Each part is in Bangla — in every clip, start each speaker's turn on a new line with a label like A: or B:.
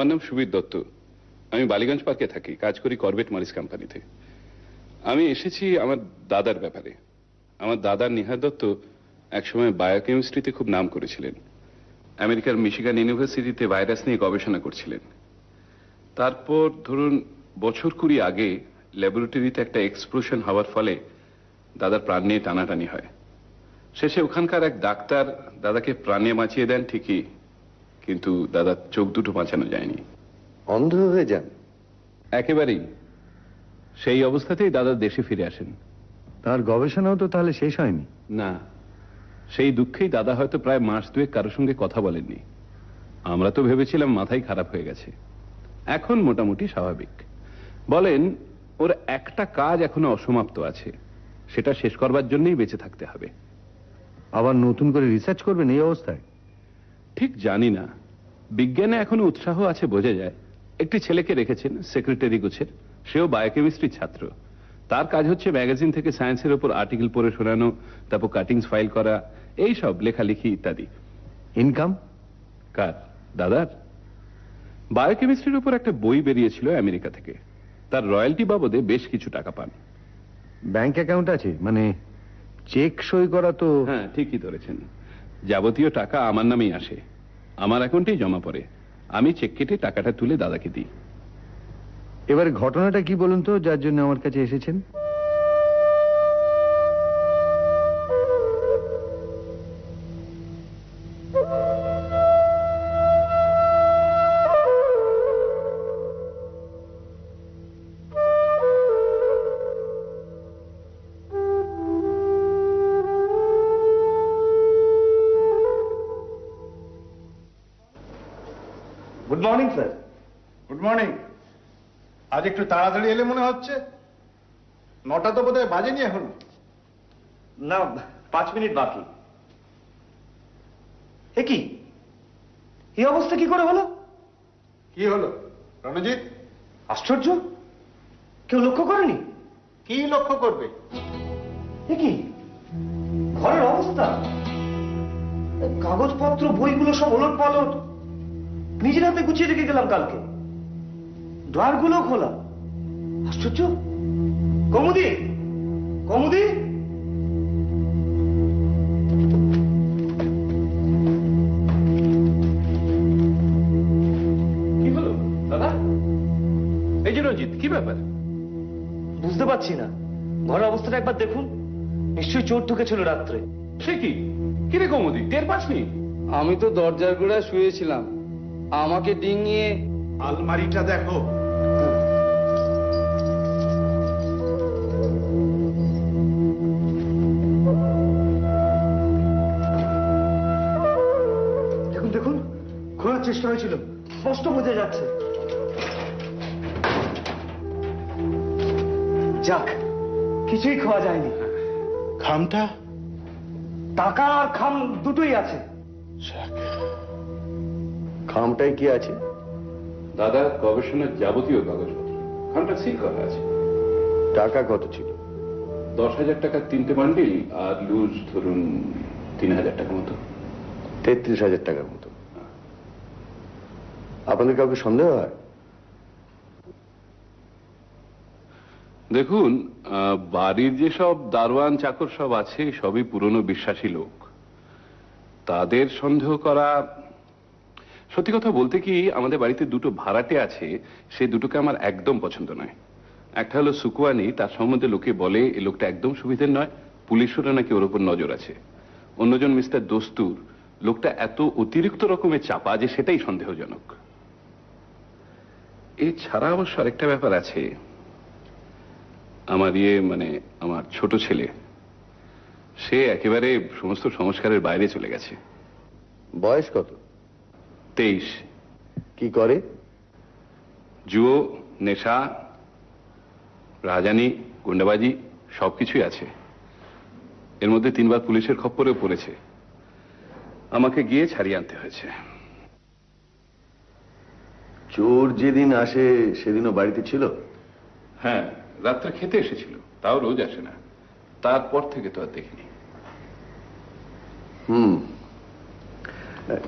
A: আমার নাম সুবীর দত্ত। আমি বালিগঞ্জ পার্কে থাকি, কাজ করি করবেট মারিস কোম্পানিতে। আমি এসেছি আমার দাদার ব্যাপারে। আমার দাদা নিহার দত্ত একসময় বায়োকেমিস্ট্রিতে খুব নাম করেছিলেন। আমেরিকার মিশিগান ইউনিভার্সিটিতে ভাইরাস নিয়ে গবেষণা করছিলেন। তারপর ধরুন বছর 20 আগে ল্যাবরেটরিতে একটা এক্সপ্লোশন হওয়ার ফলে দাদার প্রাণ নিয়ে টানাটানি হয়। শেষে ওখানকার এক ডাক্তার দাদাকে প্রাণে বাঁচিয়ে দেন ঠিকই, কিন্তু দাদার চোখ দুটো বাঁচানো যায়নি।
B: অন্ধ হয়ে যান?
A: একেবারেই। সেই অবস্থাতেই দাদা দেশে ফিরে আসেন।
B: তার গবেষণাও তো তাহলে শেষ হয়নি?
A: না, সেই দুঃখেই দাদা হয়তো প্রায় মাস দুয়েক কারোর সঙ্গে কথা বলেননি। আমরা তো ভেবেছিলাম মাথাই খারাপ হয়ে গেছে। এখন মোটামুটি স্বাভাবিক। বলেন ওর একটা কাজ এখনো অসমাপ্ত আছে, সেটা শেষ করবার জন্যই বেঁচে থাকতে হবে।
B: আবার নতুন করে রিসার্চ করবেন এই অবস্থায়?
A: ঠিক জানি না। বিজ্ঞানে এখনো উৎসাহ আছে বোঝা যায়। একটি ছেলেকে রেখেছেন সেক্রেটারি গোছের, সেও বায়োকেমিস্ট্রির ছাত্র। তার কাজ হচ্ছে ম্যাগাজিন থেকে সায়েন্সের উপর আর্টিকেল পড়ে শোনানো, তারপর কাটিংস ফাইল করা, এই সব লেখালেখি ইত্যাদি।
B: ইনকাম?
A: কার? দাদার। বায়োকেমিস্ট্রির উপর একটা বই বেরিয়েছিল আমেরিকা থেকে, তার রয়্যালটি বাবদে বেশ কিছু টাকা পান।
B: ব্যাংক অ্যাকাউন্ট আছে? মানে চেক সই করা তো?
A: হ্যাঁ, ঠিকই ধরেছেন। যাবতীয় টাকা আমার নামেই আসে, আমার অ্যাকাউন্টেই জমা পড়ে। আমি চেক কেটে টাকাটা তুলে দাদাকে দিই।
B: এবারে ঘটনাটা কি বলুন তো, যার জন্য আমার কাছে এসেছেন?
C: Good morning sir.
D: Good morning. আজ একটু তাড়াতাড়ি এলে মনে হচ্ছে। 9টা তো বোধহয় বাজেনি এখনো।
C: না, 5 মিনিট বাকি। এ কি, এই অবস্থা কি করে হলো?
D: কি হলো রণজিৎ?
C: আশ্চর্য, কেউ লক্ষ্য করেনি?
D: কি লক্ষ্য করবে?
C: এ কি ঘরের অবস্থা? কাগজপত্র বইগুলো সব ওলট পালট, নিজের হাতে গুছিয়ে রেখে গেলাম কালকে। ড্রয়ারগুলো খোলা। আশ্চর্য। কমুদি, কমুদি!
A: কি হলো দাদা? এই যে রঞ্জিত, কি ব্যাপার?
C: বুঝতে পারছি না, ঘরের অবস্থাটা একবার দেখুন। নিশ্চয়ই চোর ঢুকেছিল রাত্রে।
A: সে কি? কিরে কমুদি, টের পাসনি?
E: আমি তো দরজার গোড়ায় শুয়েছিলাম, আমাকে ডিঙিয়ে।
D: আলমারিটা দেখো।
C: দেখুন দেখুন, খোলার চেষ্টা হয়েছিল, স্পষ্ট বোঝা যাচ্ছে। যাক, কিছুই খাওয়া যায়নি।
D: খামটা?
C: টাকা আর খাম দুটোই আছে।
B: খামটায় কি আছে?
A: দাদা গবেষণার যাবতীয় কাগজপত্র, খামটা সিল করা আছে।
B: টাকা কত ছিল?
A: 10,000 টাকার 3টে বান্ডিল, আর লুজ ধরুন 3,000 টাকা মতো।
B: 33,000 টাকার মতো। আপনাদের কাউকে সন্দেহ হয়?
A: দেখুন, বাড়ির যেসব দারোয়ান চাকর সব আছে সবই পুরনো বিশ্বাসী লোক। তাদের সন্দেহ করা, সত্যি কথা বলতে কি, আমাদের বাড়িতে দুটো ভাড়াটে আছে, সেই দুটোকে আমার একদম পছন্দ নয়। একটা হলো সুকুয়ানি, তার সম্বন্ধে লোকে বলে এই লোকটা একদম সুবিধের নয়, পুলিশেরও নাকি ওর উপর নজর আছে। অন্যজন মিস্টার দস্তুর, লোকটা এত অতিরিক্ত রকমের চাপা যে সেটাই সন্দেহজনক। এছাড়া অবশ্য আরেকটা ব্যাপার আছে। আমার আমার ছোট ছেলে, সে একেবারে সমস্ত সংস্কারের বাইরে চলে গেছে।
B: বয়স কত?
A: 23।
B: কি করে?
A: জুয়ো, নেশা, রাজানি, গুন্ডাবাজি সবকিছুই আছে। এর মধ্যে 3বার পুলিশের খপ্পরেও পড়েছে। আমাকে গিয়ে ছাড়িয়ে আনতে হয়েছে।
B: চোর যেদিন আসে সেদিনও বাড়িতে ছিল?
A: হ্যাঁ, রাত্রে খেতে এসেছিল, তাও রোজ আসে না। তারপর থেকে তো আর দেখিনি।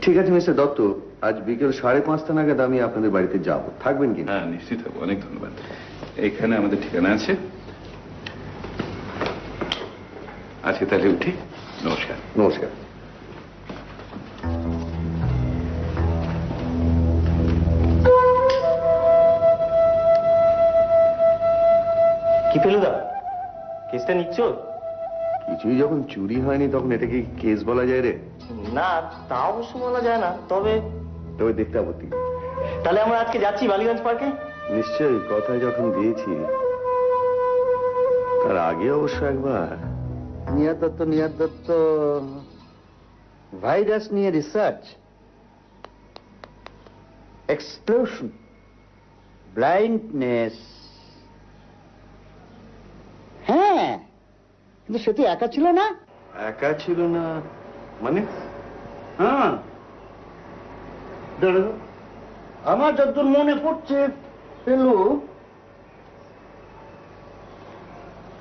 B: ঠিক আছে মিস্টার দত্ত, আজ বিকেল 5:30 নাগাদ আমি আপনাদের বাড়িতে যাব, থাকবেন কি?
A: হ্যাঁ, নিশ্চিত হবো। অনেক ধন্যবাদ। এখানে আমাদের ঠিকানা আছে। আজকে তাহলে উঠি। নমস্কার।
B: নমস্কার।
C: কি ফেলুদা, কেসটা নিচ্ছ?
B: কিছুই যখন চুরি হয়নি তখন এটাকে কেস বলা যায় রে?
C: না, তা অবশ্য বলা যায় না, তবে
B: তবে দেখতে আপত্তি।
C: তাহলে আমরা আজকে যাচ্ছি বালিগঞ্জ পার্কে?
B: নিশ্চয়ই, কথা যখন দিয়েছি তার আগে অবশ্য একবার।
F: নিহার দত্ত ভাইরাস নিয়ে রিসার্চ, এক্সপ্লোশন, ব্লাইন্ডনেস। হ্যাঁ, কিন্তু সে তো একা ছিল না।
B: একা ছিল না মানে?
F: হ্যাঁ, দাঁড়াও, আমার যতদূর মনে পড়ছে পেলু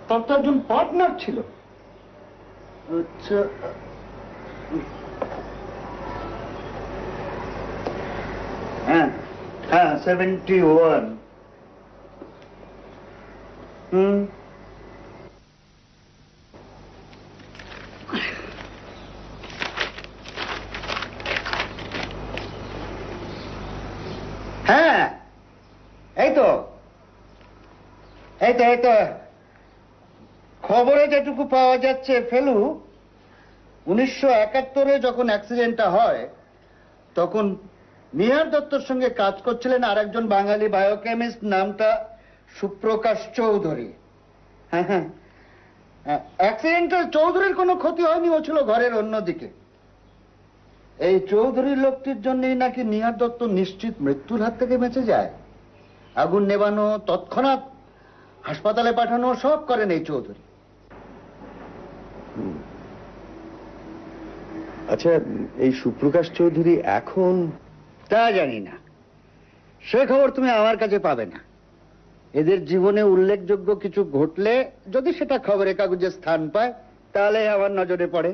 F: তার তো একজন পার্টনার ছিল। আচ্ছা, হ্যাঁ হ্যাঁ, 71। হ্যাঁ, এই তো এই তো এই তো খবরে যেটুকু পাওয়া যাচ্ছে ফেলু 1971-এ যখন অ্যাক্সিডেন্টটা হয় তখন নিহার দত্তর সঙ্গে কাজ করছিলেন আরেকজন বাঙালি বায়োকেমিস্ট, নামটা সুপ্রকাশ চৌধুরী। হ্যাঁ হ্যাঁ, অ্যাক্সিডেন্টে চৌধুরীর কোনো ক্ষতি হয়নি, ও ছিল ঘরের অন্যদিকে। এই চৌধুরীর লোকটির জন্যই নাকি নিহার দত্ত নিশ্চিত মৃত্যুর হাত থেকে বেঁচে যায়। আগুন নেবানো, তৎক্ষণাৎ হাসপাতালে পাঠানো, সব করেন এই চৌধুরী।
B: আচ্ছা, এই সুপ্রকাশ চৌধুরী এখন?
F: তা জানি না, সে খবর তুমি আমার কাছে পাবে না। এদের জীবনে উল্লেখযোগ্য কিছু ঘটলে যদি সেটা খবরের কাগজে স্থান পায় তাহলে আমার নজরে পড়ে।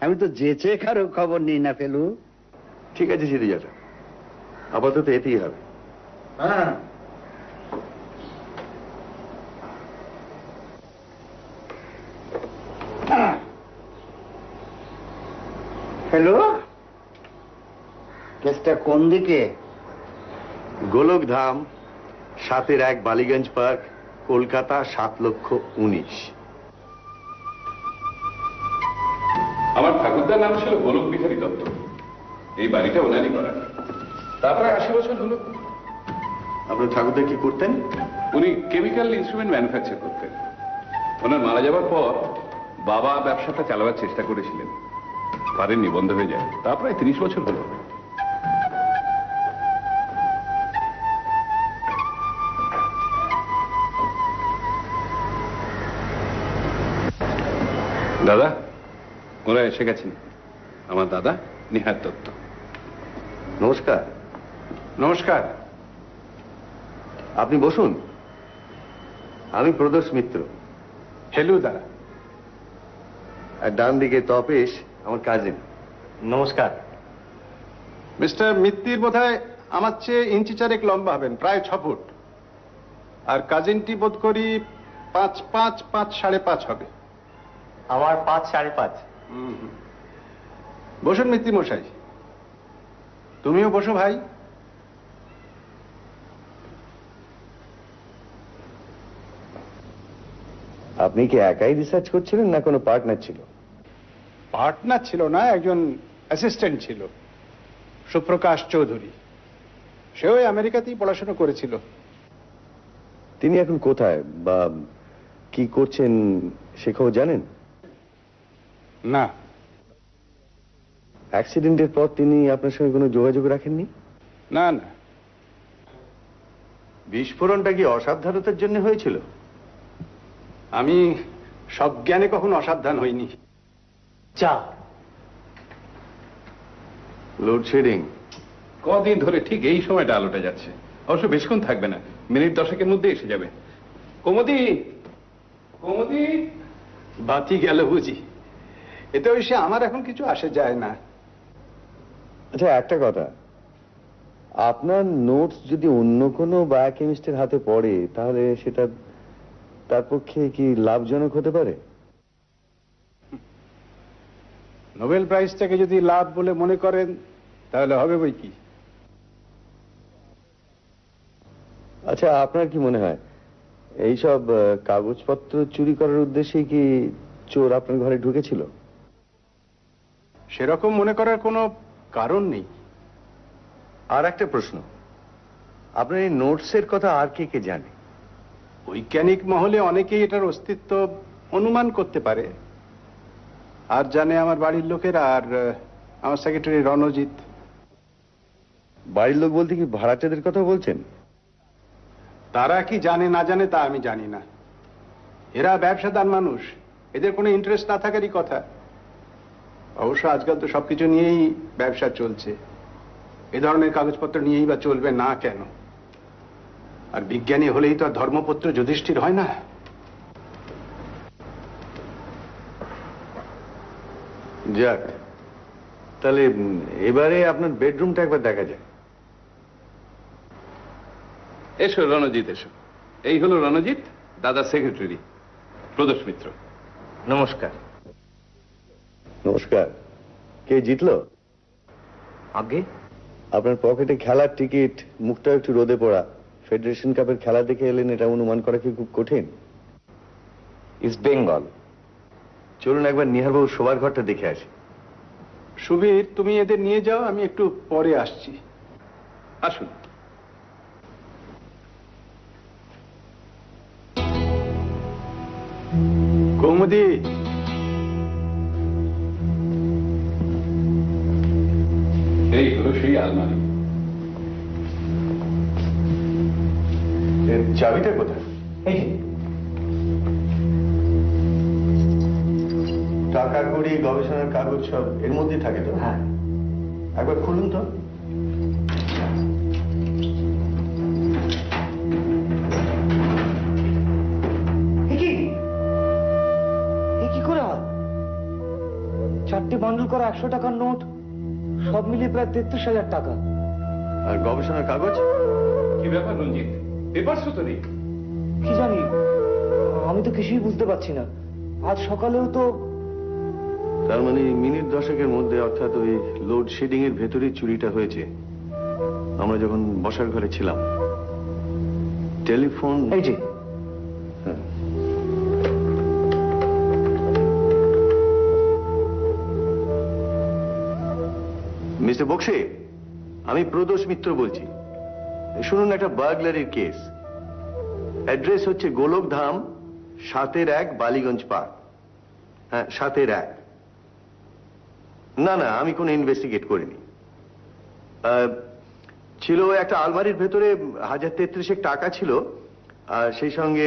F: আমি তো যেচে কারো খবর নিই না ফেলু।
B: ঠিক আছে সিদ্ধি যাটা, আপাতত এতেই হবে।
F: হ্যাঁ, হ্যালো, কেসটা কোন দিকে?
B: গোলকধাম 7-1 বালিগঞ্জ পার্ক, কলকাতা 7,19,000।
A: আমার ঠাকুরদার নাম ছিল গোলক বিহারী দত্ত। এই বাড়িটা ওনারই করা। তারপরে 80 বছর হলো।
B: আপনার ঠাকুরদা কি করতেন?
A: উনি কেমিক্যাল ইনস্ট্রুমেন্ট ম্যানুফ্যাকচার করতেন। ওনার মারা যাবার পর বাবা ব্যবসাটা চালাবার চেষ্টা করেছিলেন, পারেননি, বন্ধ হয়ে যায়। তা প্রায় 30 বছর হলো। দাদা, ওরা এসে গেছেন। আমার দাদা নিহার দত্ত।
B: নমস্কার।
A: নমস্কার।
B: আপনি বসুন। আমি প্রদোষ মিত্র।
D: ফেলুদা।
B: আর ডান দিকে তপেশ, আমার কাজিন।
C: নমস্কার।
D: মিস্টার মিত্তির বোধহয় আমার চেয়ে ইঞ্চি 4 লম্বা হবেন, প্রায় 6 ফুট। আর কাজিনটি বোধ করি 5'5", 5.5.5 হবে।
C: আমার 5 5.5।
D: বসুন মিত্তি মশাই। তুমিও বসো ভাই।
B: আপনি কি একাই রিসার্চ করছিলেন না কোনো পার্টনার ছিল?
D: পার্টনার ছিল না, একজন অ্যাসিস্ট্যান্ট ছিল, সুপ্রকাশ চৌধুরী। সেও আমেরিকাতেই পড়াশোনা করেছিল।
B: তিনি এখন কোথায় বা কি করছেন সে খবর জানেন?
D: না।
B: অ্যাক্সিডেন্টের পর তিনি আপনার সঙ্গে কোনো যোগাযোগ রাখেননি?
D: না না।
B: বিস্ফোরণটা কি অসাবধানতার জন্য হয়েছিল?
D: আমি সজ্ঞানে কখনো অসাবধান হইনি।
C: চা।
B: লোডশেডিং।
A: কদিন ধরে ঠিক এই সময়টা আলোটা যাচ্ছে। অবশ্য বেশিক্ষণ থাকবে না, মিনিট 10-এর মধ্যে এসে যাবে। কমতি, কমতি।
D: বাতি গেল বুঝি। এতে অবশ্যই আমার এখন কিছু আসে যায় না।
B: আচ্ছা, একটা কথা, আপনার নোটস যদি অন্য কোনো বায়োকেমিস্টের হাতে পড়ে তাহলে সেটা তার পক্ষে কি লাভজনক হতে পারে?
D: নোবেল প্রাইজটাকে যদি লাভ বলে মনে করেন তাহলে হবে বই কি।
B: আচ্ছা, আপনার কি মনে হয় এইসব কাগজপত্র চুরি করার উদ্দেশ্যে কি চোর আপনার ঘরে ঢুকেছিল?
D: সেরকম মনে করার কোনো কারণ নেই।
B: আর একটা প্রশ্ন, আপনার এই নোটসের কথা আর কে কে জানে?
D: বৈজ্ঞানিক মহলে অনেকেই এটার অস্তিত্ব অনুমান করতে পারে, আর জানে আমার বাড়ির লোকেরা আর আমার সেক্রেটারি রণজিৎ।
B: বাড়ির লোক বলতে কি ভাড়াটেদের কথা বলছেন?
D: তারা কি জানে না জানে তা আমি জানি না। এরা ব্যবসাদার মানুষ, এদের কোনো ইন্টারেস্ট না থাকারই কথা। অবশ্য আজকাল তো সবকিছু নিয়েই ব্যবসা চলছে, এ ধরনের কাগজপত্র নিয়েই বা চলবে না কেন? আর বিজ্ঞানী হলেই তো আর ধর্মপত্র যুধিষ্ঠির হয় না।
B: যাক, তাহলে এবারে আপনার বেডরুমটা একবার দেখা যায়।
A: এসো রণজিৎ, এসো। এই হলো রণজিৎ, দাদার সেক্রেটারি, প্রদোষ মিত্র।
C: নমস্কার।
B: নমস্কার। কে জিতলো?
C: আগে
B: আপনার পকেটে খেলার টিকিট, মুখটা একটু রোদে পড়া, ফেডারেশন কাপের খেলা দেখে এলেন, এটা অনুমান করা কি খুব কঠিন?
C: ইস্ট বেঙ্গল।
B: চলুন একবার নিহারবাবু শোবার ঘরটা দেখে আসি।
D: সুবীর, তুমি এদের নিয়ে যাও, আমি একটু পরে আসছি।
A: আসুন।
D: কৌমুদি,
A: এই হলো সেই আলমারি।
B: এর চাবিটা কোথায়?
C: এই
B: টাকা কড়ি, গবেষণার কাগজ সব এর মধ্যেই থাকে তো?
C: হ্যাঁ।
B: একবার খুলুন তো।
C: কি করে হয়? 4টে বান্ডল করা 100 টাকার নোট, সব মিলিয়ে প্রায় 33,000 টাকা।
B: আর গবেষণার কাগজ?
A: কি ব্যাপার রঞ্জিত, পেপারসও তো নেই?
C: কি জানি, আমি তো কিছুই বুঝতে পারছি না। আজ সকালেও তো।
B: তার মানে মিনিট 10-এর মধ্যে, অর্থাৎ ওই লোডশেডিং এর ভেতরেই চুরিটা হয়েছে। আমরা যখন বসার ঘরে ছিলাম, টেলিফোন।
C: এই যে
B: হ্যাঁ। মিস্টার বক্সি, আমি প্রদোষ মিত্র বলছি। শুনুন, একটা বার্গলারির কেস। অ্যাড্রেস হচ্ছে গোলকধাম, 7-1 বালিগঞ্জ পার্ক। হ্যাঁ, 7-1। না না, আমি কোনো ইনভেস্টিগেট করিনি। ছিল একটা আলমারির ভেতরে 1033 টাকা ছিল, আর সেই সঙ্গে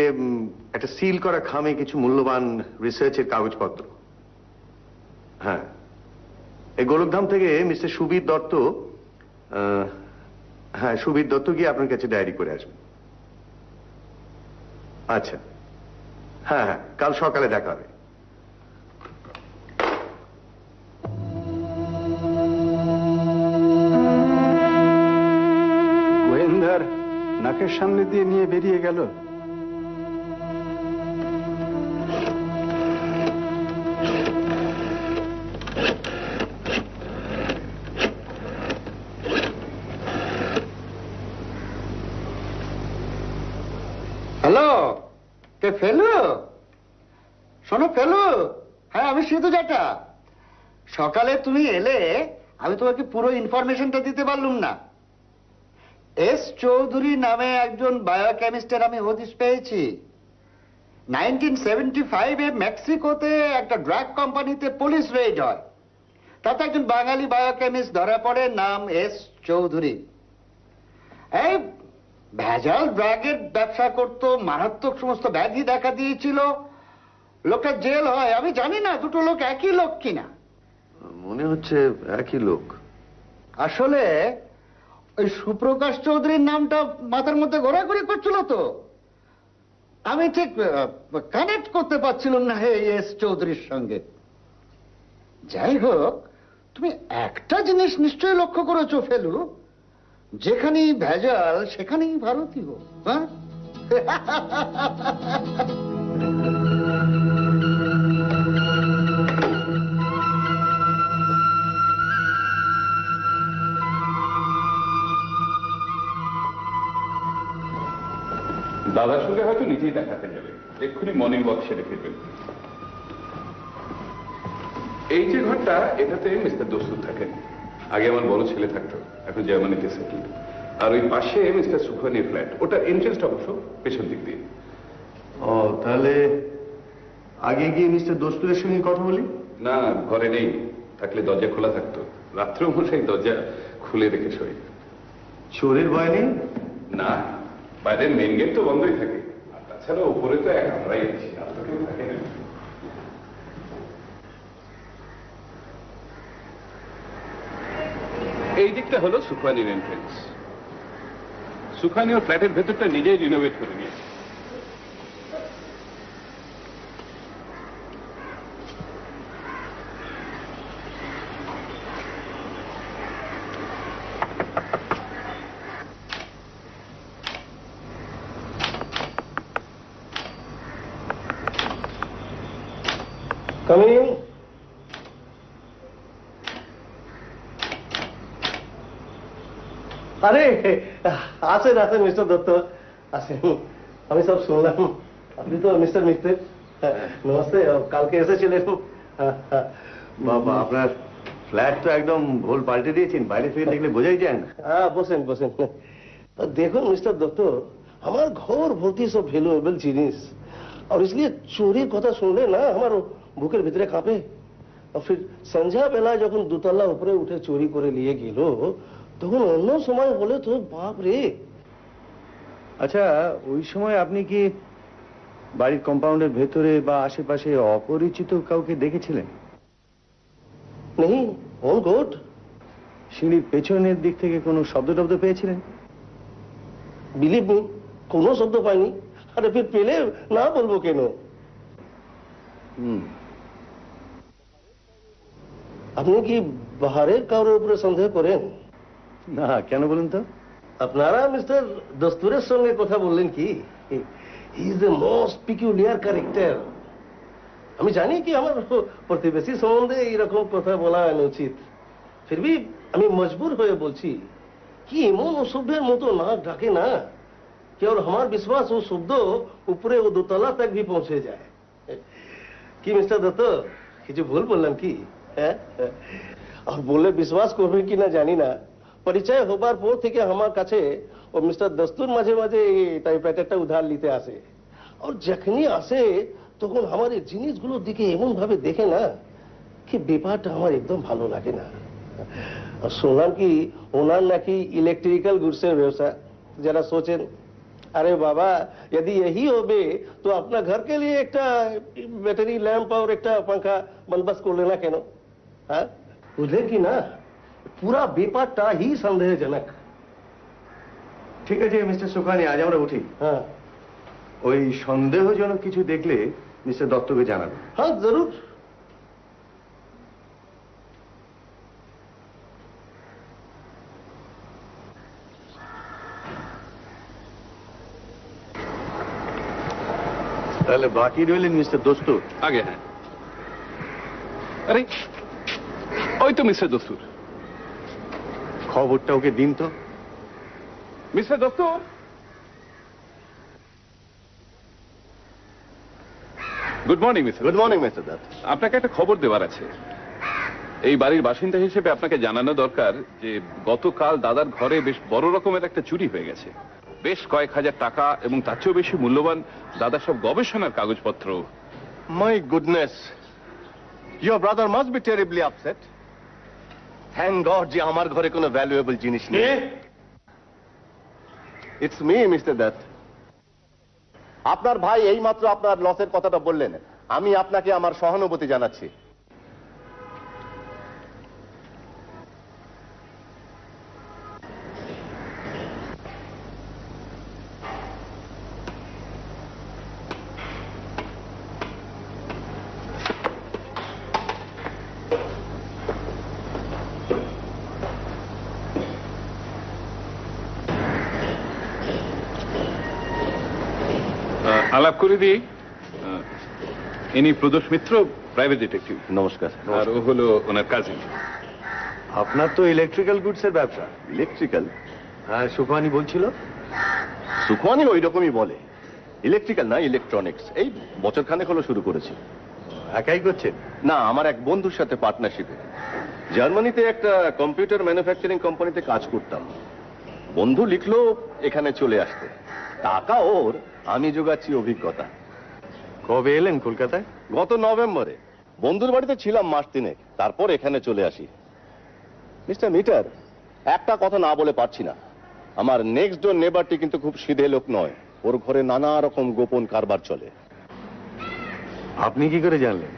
B: একটা সিল করা খামে কিছু মূল্যবান রিসার্চের কাগজপত্র। হ্যাঁ, এই গোলকধাম থেকে মিস্টার সুবীর দত্ত, হ্যাঁ সুবীর দত্ত গিয়ে আপনার কাছে ডায়েরি করে আসবেন। আচ্ছা, হ্যাঁ হ্যাঁ, কাল সকালে দেখা হবে।
D: গোয়েন্দার নাকের সামনে দিয়ে নিয়ে বেরিয়ে গেল।
F: হ্যালো, কে ফেলু? শোনো ফেলু, হ্যাঁ আমি সিধু জাটা। সকালে তুমি এলে, আমি তোমাকে পুরো ইনফরমেশনটা দিতে পারলুম না। এস চৌধুরী নামে একজন বায়োকেমিস্টের আমি হদিশ পেয়েছি। 1975-এ মেক্সিকোতে একটা ড্রাগ কোম্পানিতে পুলিশ রেড হয়, তাতে একজন বাঙালি বায়োকেমিস্ট ধরা পড়ে, নাম এস চৌধুরী। এই ভেজাল ড্রাগের ব্যবসা করত, মারাত্মক সমস্ত ব্যাধি দেখা দিয়েছিল, লোকটা জেল হয়। আমি জানি না দুটো লোক একই লোক কিনা।
B: মনে হচ্ছে একই লোক।
F: আসলে ওই সুপ্রকাশ চৌধুরীর নামটা মাথার মধ্যে ঘোরাঘুরি করছিল, তো আমি ঠিক কানেক্ট করতে পারছিলাম না এস চৌধুরীর সঙ্গে। যাই হোক, তুমি একটা জিনিস নিশ্চয়ই লক্ষ্য করেছো ফেলু, যেখানেই ভেজাল সেখানেই ভারতীয়। হ্যাঁ,
A: দাদার সঙ্গে হয়তো নিজেই দেখাতে যাবে, এক্ষুনি মর্নিং ওয়াক সেরে ফিরবেন। এই যে ঘরটা, এটাতে মিস্টার দস্তুর থাকেন। আগে আমার বড় ছেলে থাকতো, এখন জার্মানিতে সেটেল। আর ওই পাশে মিস্টার সুখানির ফ্ল্যাট, ওটা এন্ট্রেন্সটা অবশ্য পেছন দিক দিয়ে।
B: ও, তাহলে আগে গিয়ে মিস্টার দস্তুরের সঙ্গে কথা বলি।
A: না, ঘরে নেই, থাকলে দরজা খোলা থাকতো। রাত্রেও মশাই দরজা খুলে রেখে শোয়।
B: চোরের ভয় নেই?
A: না, বাইরের মেন গেট তো বন্ধই থাকে। আর তাছাড়া উপরে তো এক আমরাই আছি, আর তো কেউ থাকে না। এই দিকটা হলো সুখানির এন্ট্রেন্স। সুখানি ওর ফ্ল্যাটের ভেতরটা নিজেই রিনোভেট করে নিয়েছে।
C: কামিং। আরে আসেন আসেন মিস্টার দত্ত, আসেন। আমি সব শুনলাম, আপনি তো মিস্টার মিত্র। নমস্তে, কালকে এসেছিলেন।
B: বাবা, আপনার ফ্ল্যাট তো একদম ভোল পাল্টে দিয়েছেন, বাইরে থেকে দেখলে বোঝাই যায় না।
C: হ্যাঁ, বসেন বসেন। দেখুন মিস্টার দত্ত, আমার ঘর ভর্তি সব ভ্যালুয়েবল জিনিস, और इसलिए চোরের কথা শুনলে না আমার বুকের ভিতরে কাঁপে। আর ফির সন্ধ্যা বেলা যখন দুতলা উপরে উঠে চুরি করে নিয়ে গেল, তখন অন্য সময় হলে তো বাপ রে।
B: আচ্ছা, ওই সময় আপনি কি বাড়ির কম্পাউন্ডের ভেতরে বা আশেপাশে অপরিচিত কাউকে দেখেছিলেন?
C: নেই, অন গুড।
B: সিঁড়ির পেছনের দিক থেকে কোনো শব্দ টব্দ পেয়েছিলেন?
C: বিলিভ মি, কোনো শব্দ পাইনি। আরে ফির পেলে না বলবো কেন? আপনি কি বাহারের কারোর উপরে সন্দেহ করেন?
B: না, কেন বলুন তো?
C: আপনারা মিস্টার দস্তুরের সঙ্গে কথা বললেন কি? He is the most peculiar character. আমি জানি কি আমার প্রতিবেশী সম্বন্ধে এইরকম কথা বলা অনুচিত, ফিরবি আমি মজবুর হয়ে বলছি কি এমন অসভ্যের মতো নাক ডাকে না कि और हमारा विश्वास वो शब्द ऊपरे वो दोतला तक भी पहुंचे जाए। कि मिस्टर दत्त, কিছু ভুল বললাম কি? হ্যাঁ, আর বললে বিশ্বাস করবেন কি না জানি না, পরিচয় হবার পর থেকে আমার কাছে ও মিস্টার দস্তুর মাঝে মাঝে টাইপরাইটারটা উধার নিতে আসে। আর যখনই আসে তখন আমার এই জিনিসগুলোর দিকে এমন ভাবে দেখে না কি ব্যাপারটা আমার একদম ভালো লাগে না। আর শুনলাম কি ওনার নাকি ইলেকট্রিক্যাল গুডসের ব্যবসা। যারা সোচেন अरे बाबा, यदि यही होबे तो अपना घर के लिए एक बैटरी लैंप और एक पंखा बंदोबस्त कर लेना केनो। हाँ, बुझलेन कि ना, पूरा ব্যাপারটা ही সন্দেহজনক।
B: ঠিক আছে মিস্টার সুখানি, আজ আমরা উঠি।
C: হ্যাঁ,
B: ওই সন্দেহজনক কিছু দেখলে মিস্টার দত্তকে জানাবেন।
C: হ্যাঁ জরুর।
B: তাহলে বাকি রইলেন মিস্টার দস্তুর।
A: আগে হ্যাঁ, আরে ওই তো মিস্টার দস্তুর।
B: খবরটা ওকে দিন তো।
A: Mister Dutta, good morning mister.
B: Good morning mister Dutta.
A: আপনাকে একটা খবর দেওয়ার আছে। এই বাড়ির বাসিন্দা হিসেবে আপনাকে জানানো দরকার যে গতকাল দাদার ঘরে বেশ বড় রকমের একটা চুরি হয়ে গেছে। বেশ কয়েক হাজার টাকা এবং তার চেয়েও বেশি মূল্যবান দাদার সব গবেষণার কাগজপত্র।
B: My goodness, your brother must be terribly upset. Thank god যে আমার ঘরে কোনো ভ্যালুয়েবল জিনিস নেই। It's me mister Dutta. আপনার ভাই এইমাত্র আপনার লসের কথাটা বললেন, আমি আপনাকে আমার সহানুভূতি জানাচ্ছি।
A: আলাপ করে দিই, ইনি প্রদোষ মিত্র, প্রাইভেট ডিটেকটিভ।
B: নমস্কার।
A: আর ও হলো ওনার কাজিন।
B: আপনার তো ইলেকট্রিক্যাল গুডস এর ব্যবসা।
G: ইলেকট্রিক্যাল?
B: হ্যাঁ, সুখমানি বলছিল।
G: সুখমানি ওই রকমই বলে, ইলেকট্রিক্যাল না ইলেকট্রনিক্স। এই বছরখানেক হলো শুরু করেছি।
B: একাই করছেন?
G: না, আমার এক বন্ধুর সাথে পার্টনারশিপে। জার্মানিতে একটা কম্পিউটার ম্যানুফ্যাকচারিং কোম্পানিতে কাজ করতাম। বন্ধু লিখলো এখানে চলে আসতে। টাকা ওর, আমি জোগাচ্ছি অভিজ্ঞতা।
B: কবে এলেন কলকাতায়?
G: গত নভেম্বরে। বন্ধুর বাড়িতে ছিলাম মাস তিনেক, তারপর এখানে চলে আসি। মিস্টার মিটার, একটা কথা না বলে পারছি না। আমার নেক্সট ডোর নেবারটি কিন্তু খুব সিধে লোক নয়। ওর ঘরে নানা রকম গোপন কারবার চলে।
B: আপনি কি করে জানলেন?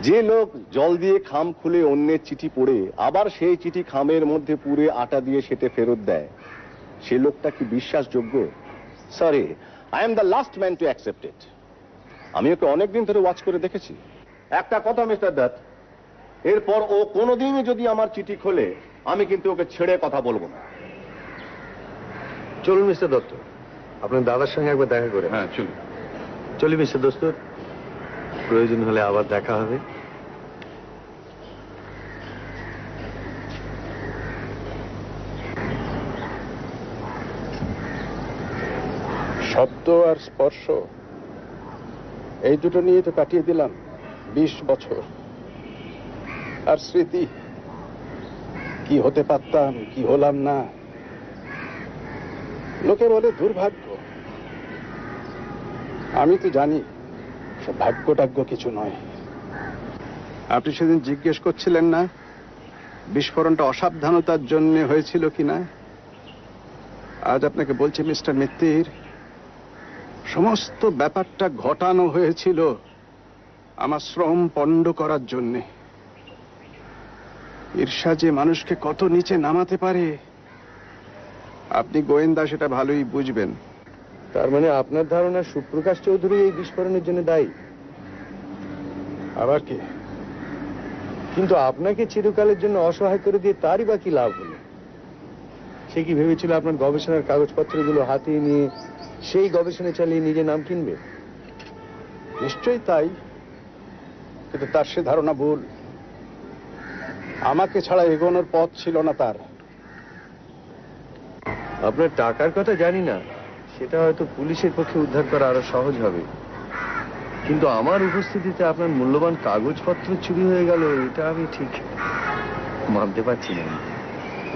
G: যে লোক জল দিয়ে খাম খুলে অন্যের চিঠি পড়ে আবার সেই চিঠি খামের মধ্যে পুরে আটা দিয়ে সেটে ফেরত দেয়, সে লোকটা কি বিশ্বাসযোগ্য? Sorry, I am the last man to accept it. আমি ওকে অনেকদিন ধরে ওয়াচ করে দেখেছি। একটা কথা মিস্টার দত্ত, এরপর ও কোনোদিনই যদি আমার চিঠি খোলে, আমি কিন্তু ওকে ছেড়ে কথা বলবো না।
B: চলুন মিস্টার দত্ত, আপনার দাদার সঙ্গে একবার দেখা করে।
A: হ্যাঁ, চলুন।
B: চলি মিস্টার দস্তুর, প্রয়োজন হলে আবার দেখা হবে।
D: শব্দ আর স্পর্শ, এই দুটো নিয়ে তো কাটিয়ে দিলাম 20 বছর। আর স্মৃতি, কি হতে পারতাম, কি হলাম না। লোকে বলে দুর্ভাগ্য, আমি তো জানি সব ভাগ্য টাগ্য কিছু নয়। আপনি সেদিন জিজ্ঞেস করছিলেন না বিস্ফোরণটা অসাবধানতার জন্য হয়েছিল কিনা? আজ আপনাকে বলছি মিস্টার মিত্তির, সমস্ত ব্যাপারটা ঘটানো হয়েছিল আমার শ্রম পণ্ড করার জন্যে। ঈর্ষা যে মানুষকে কত নিচে নামাতে পারে, আপনি গোয়েন্দা সেটা ভালোই বুঝবেন।
B: তার মানে আপনার ধারণা সুপ্রকাশ চৌধুরী এই বিস্ফোরণের জন্য দায়ী?
D: আবার কি?
B: কিন্তু আপনাকে চিরকালের জন্য অসহায় করে দিয়ে তারই বা কি লাভ হলো? সে কি ভেবেছিল আপনার গবেষণার কাগজপত্রগুলো হাতে নিয়ে সেই গবেষণা চালিয়ে নিজে নাম কিনবে?
D: নিশ্চয়ই তাই, কিন্তু তার সে ধারণা ভুল। আমাকে ছাড়া এগোনোর পথ ছিল না তার।
B: আপনার টাকার কথা জানি না, সেটা হয়তো পুলিশের পক্ষে উদ্ধার করা আরো সহজ হবে, কিন্তু আমার উপস্থিতিতে আপনার মূল্যবান কাগজপত্র চুরি হয়ে গেল, এটা আমি ঠিক মানতে পারছি না।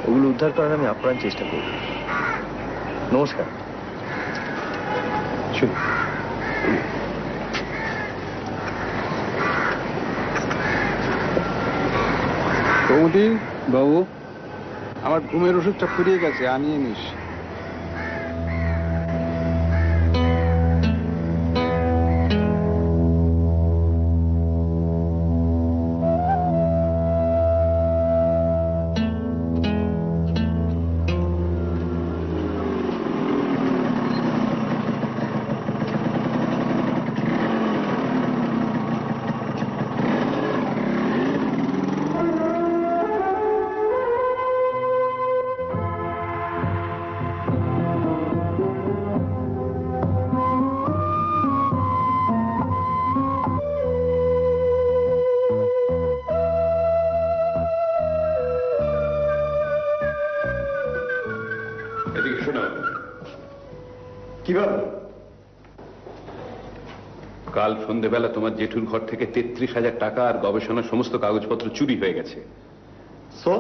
B: ওগুলো উদ্ধার করার আমি আপ্রাণ চেষ্টা করব। নমস্কার।
D: কৌমুদি বাবু, আমার ঘুমের ওষুধটা ফুরিয়ে গেছে, আনিয়ে নিস।
A: এদিকে শোনো।
B: কিভাবে?
A: কাল সন্ধেবেলা তোমার জেঠুর ঘর থেকে 33,000 টাকা আর গবেষণার সমস্ত কাগজপত্র চুরি হয়ে গেছে।
B: সো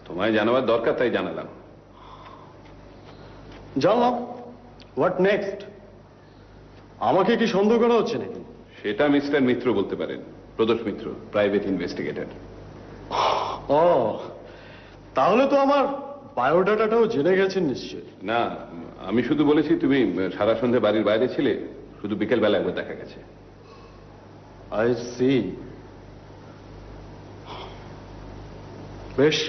A: তোমায় জানাবার দরকার, তাই জানালাম।
B: জানলাম, হোয়াট নেক্সট? আমাকে কি সন্দেহ করা হচ্ছে নাকি?
A: সেটা মিস্টার মিত্র বলতে পারেন, প্রদোষ মিত্র, প্রাইভেট ইনভেস্টিগেটর।
B: ও, তাহলে তো আমার বায়োডাটাটাও জেনে গেছেন নিশ্চয়।
A: না, আমি শুধু বলেছি তুমি সারা সন্ধে বাড়ির বাইরে ছিলে, শুধু বিকেল বেলা একবার দেখা গেছে।
B: I see. বেশ,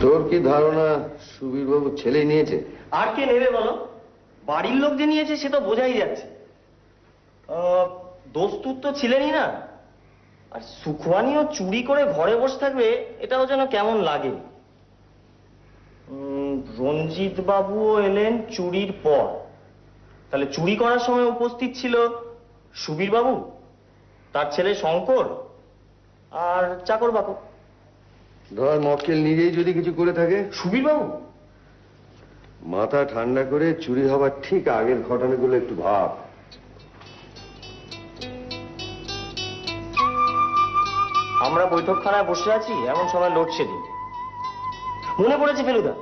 B: তোর কি ধারণা সুবীর বাবু ছেলে নিয়েছে?
H: আর কে নেবে বলো? বাড়ির লোক যে নিয়েছে সে তো বোঝাই যাচ্ছে। দোস্তুর তো ছিলেনই না, আর সুখওয়ানিও চুরি করে ঘরে বসে থাকবে এটাও যেন কেমন লাগে। রঞ্জিত বাবুও এলেন চুরির পর, তাহলে চুরি করার সময় উপস্থিত ছিল সুবীর বাবু, তার ছেলে শঙ্কর আর চাকর বাকর।
B: ধর মক্কেল নিজেই যদি কিছু করে থাকে?
H: সুবীর বাবু?
B: মাথা ঠান্ডা করে চুরি হবার ঠিক আগের ঘটনাগুলো একটু ভাব।
H: আমরা বৈঠকখানায় বসে আছি, এমন সময় লোডশেডিং। মনে পড়েছে ফেলুদা,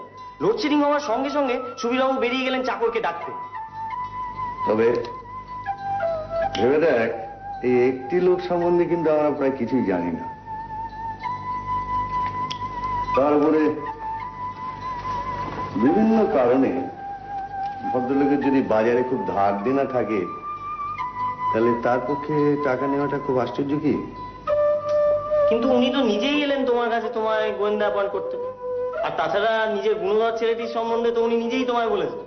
H: লোডশেডিং হওয়ার সঙ্গে সঙ্গে সুবীরবাবু বেরিয়ে গেলেন চাকরকে ডাকতে।
B: তবে ভেবে দেখ, এই একটি লোক সম্বন্ধে কিন্তু আমরা প্রায় কিছুই জানি না। তারপরে বিভিন্ন কারণে ভদ্রলোকের যদি বাজারে খুব ধার দেনা থাকে, তাহলে তার পক্ষে টাকা নেওয়াটা খুব আশ্চর্য কি?
H: কিন্তু উনি তো নিজেই এলেন তোমার কাছে তোমায় গোয়েন্দা অ্যাপয়েন্ট করতে, আর তাছাড়া নিজের গুণধর ছেলেটির সম্বন্ধে তো উনি নিজেই তোমায় বলেছেন।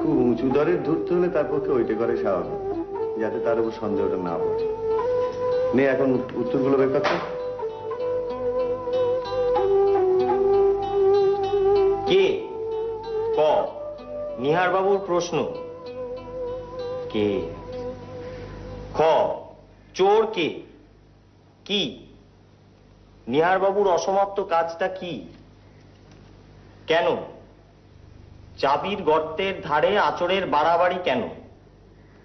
B: খুব উঁচু দরের ধরতে হলে তার পক্ষে ওইটা করে স্বাভাবিক, যাতে তার উপর সন্দেহটা না পড়ে। নে এখন উত্তরগুলো বের করতে।
H: কে? ক, নিহার বাবুর প্রশ্ন। কে? খ, চোর কে? কি? নিহার বাবুর অসমাপ্ত কাজটা কি? কেন? চাবির গর্তের ধারে আঁচড়ের বাড়াবাড়ি কেন?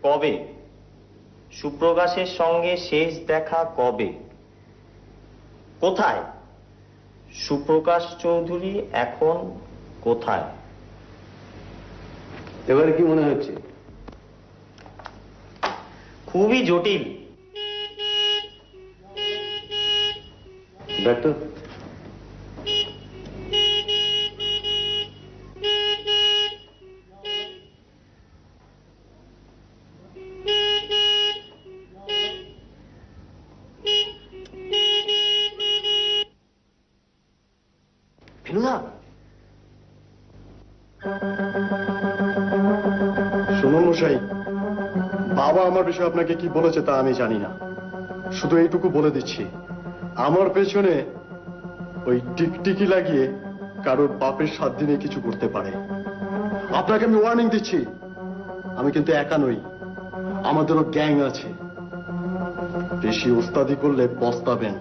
H: কবে? সুপ্রকাশের সঙ্গে শেষ দেখা কবে? কোথায়? সুপ্রকাশ চৌধুরী এখন কোথায়?
B: এবারে কি মনে হচ্ছে?
H: খুবই জটিল।
B: ডাক্তার,
H: ফেলুদা,
I: শুনুন মশাই, বাবা আমার বিষয়ে আপনাকে কি বলেছে তা আমি জানি না, শুধু এইটুকু বলে দিচ্ছি, আমার পেছনে ওই টিকটিকি লাগিয়ে কারোর বাপের 7 দিনে কিছু করতে পারে। আপনাকে আমি ওয়ার্নিং দিচ্ছি, আমি কিন্তু একা নই, আমাদেরও গ্যাং আছে। বেশি ওস্তাদি করলে পস্তাবেন।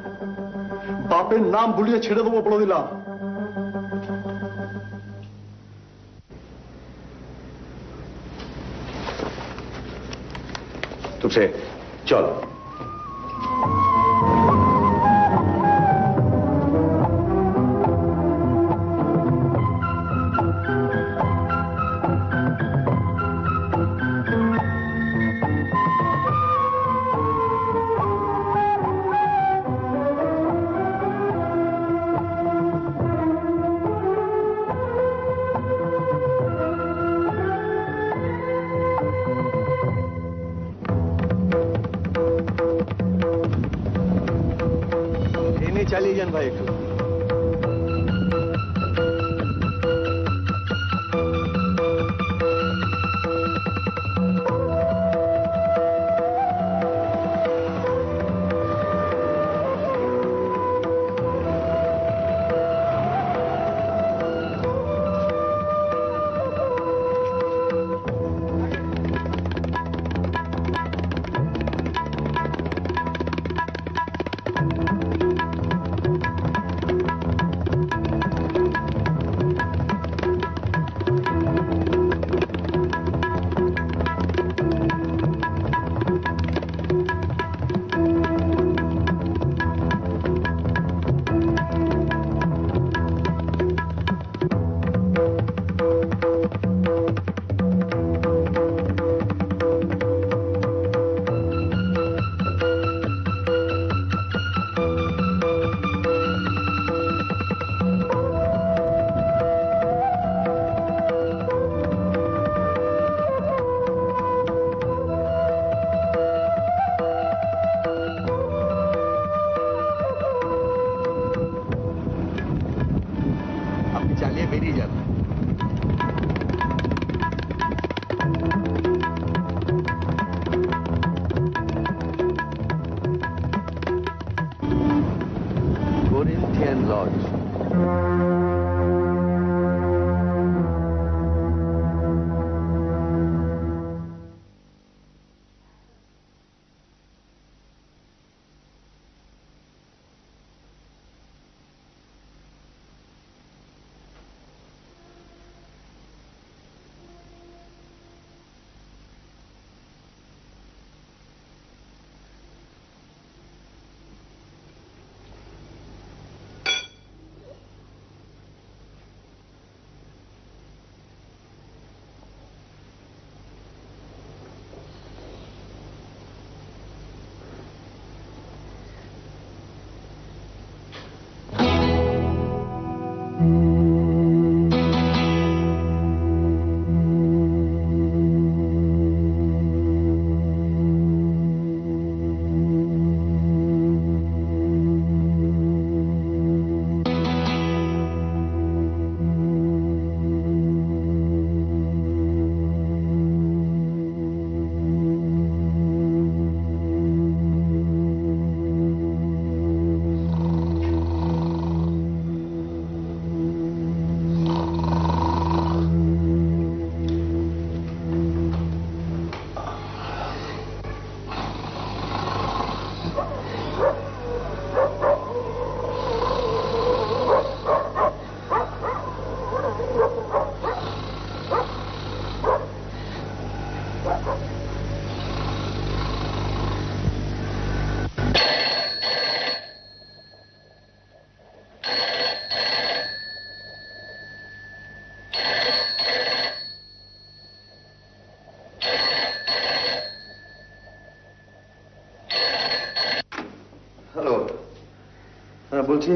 I: বাপের নাম ভুলিয়ে ছেড়ে দেবো বলে দিলাম।
B: তুসে চল।
G: চালিয়ে যান ভাই একটু।
B: হ্যাঁ বলছি।